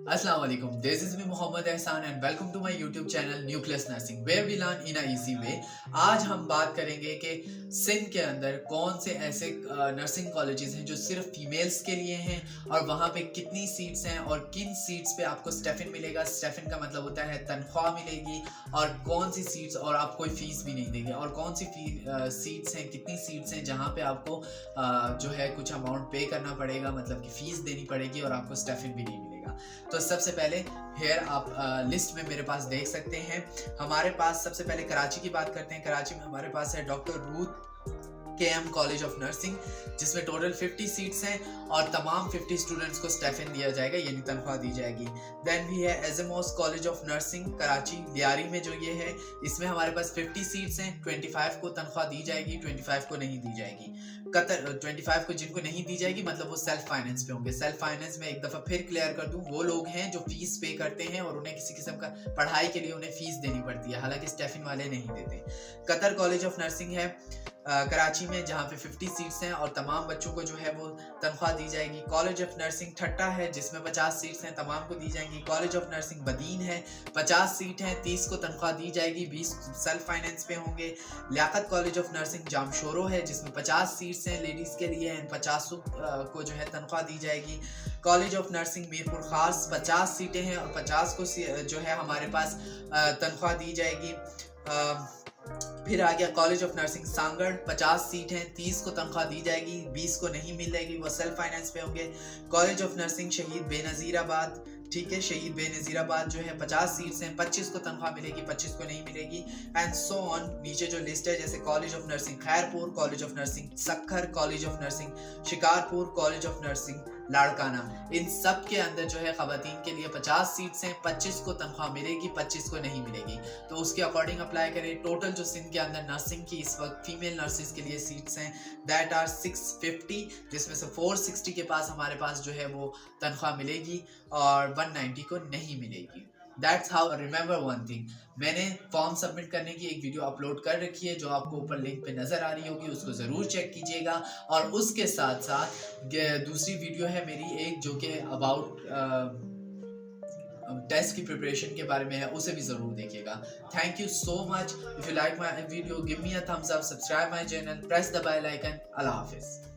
Assalamu alaikum. This is me Mohammad Ehsan and welcome to my YouTube channel Nucleus Nursing where we learn in a easy way. आज हम बात करेंगे कि सिंध के अंदर कौन से ऐसे नर्सिंग कॉलेजेस हैं जो सिर्फ फीमेल्स के लिए हैं और वहाँ पे कितनी सीट्स हैं और किन सीट्स पे आपको स्टेफिन मिलेगा। स्टेफिन का मतलब होता है तनख्वाह मिलेगी और कौन सी सीट्स और आप कोई फीस भी नहीं देंगे और कौन सी सीट्स हैं, कितनी सीट्स हैं जहाँ पे आपको जो है कुछ अमाउंट पे करना पड़ेगा, मतलब कि फीस देनी पड़ेगी और आपको स्टेफिन भी नहीं मिलेगा। तो सबसे पहले हेयर आप लिस्ट में मेरे पास देख सकते हैं। हमारे पास सबसे पहले कराची की बात करते हैं। कराची में हमारे पास है doctor Ruth KM college of nursing जिसमें टोटल 50 सीट्स हैं और तमाम 50 स्टूडेंट्स को स्टेफिन दिया जाएगा, यानी तनख्वाह दी जाएगी। देन भी है एजमोस college of nursing Karachi Lyari में जो ये है, इसमें हमारे पास 50 सीट्स हैं। 25 को तनख्वाह दी जाएगी, 25 को नहीं दी जाएगी। कतर 25 को जिनको नहीं दी जाएगी मतलब वो सेल्फ फाइनेंस पे होंगे। सेल्फ फाइनेंस में एक दफ़ा फिर क्लियर कर दूं, वो लोग हैं जो फीस पे करते हैं और उन्हें किसी किस्म का पढ़ाई के लिए उन्हें फीस देनी पड़ती है, हालांकि स्टेफिन वाले नहीं देते। कतर कॉलेज ऑफ नर्सिंग है कराची में जहाँ पे 50 सीट्स हैं और तमाम बच्चों को जो है वो तनख्वाह दी जाएगी। कॉलेज ऑफ नर्सिंग ठट्टा है जिसमें 50 सीट्स हैं, तमाम को दी जाएंगी। कॉलेज ऑफ नर्सिंग बदीन है, 50 सीट हैं, 30 को तनख्वाह दी जाएगी, 20 सेल्फ फाइनेंस पे होंगे। Liaquat college of nursing Jamshoro है जिसमें 50 सीट्स हैं लेडीज़ के लिए एंड 50 को जो है तनख्वाह दी जाएगी। कॉलेज ऑफ नर्सिंग मीरपुर खास 50 सीटें हैं और 50 को जो है हमारे पास तनख्वाह दी जाएगी। फिर आ गया college of nursing Sanghar, 50 seat हैं, 30 को तनख्वाह दी जाएगी, 20 को नहीं मिलेगी, वो सेल्फ फाइनेंस पे होंगे। कॉलेज ऑफ नर्सिंग शहीद बेनज़ीराबाद, ठीक है, शहीद बेनज़ीराबाद जो है 50 सीट्स हैं, 25 को तनख्वाह मिलेगी, 25 को नहीं मिलेगी एंड सो ऑन। नीचे जो लिस्ट है जैसे college of nursing Khairpur, college of nursing Sukkur, college of nursing Shikarpur, college of nursing Larkana, इन सब के अंदर जो है ख़वातीन के लिए 50 सीट्स हैं, 25 को तनख्वाह मिलेगी, 25 को नहीं मिलेगी। तो उसके अकॉर्डिंग अप्लाई करें। टोटल जो सिंध के अंदर नर्सिंग की इस वक्त फीमेल नर्सिस के लिए सीट्स हैं दैट आर 650, जिसमें से 460 के पास हमारे पास जो है वो तनख्वाह मिलेगी और 190 को नहीं मिलेगी। That's how. Remember one thing, मैंने फॉर्म सबमिट करने की एक वीडियो अपलोड कर रखी है जो आपको ऊपर लिंक पे नज़र आ रही होगी, उसको ज़रूर चेक कीजिएगा। और उसके साथ साथ दूसरी वीडियो है मेरी एक जो कि अबाउट टेस्ट की प्रिपरेशन के बारे में है, उसे भी ज़रूर देखिएगा। Thank you so much. If you like my video give me a thumbs up, subscribe my channel, press the bell icon. अल्लाह हाफिज़।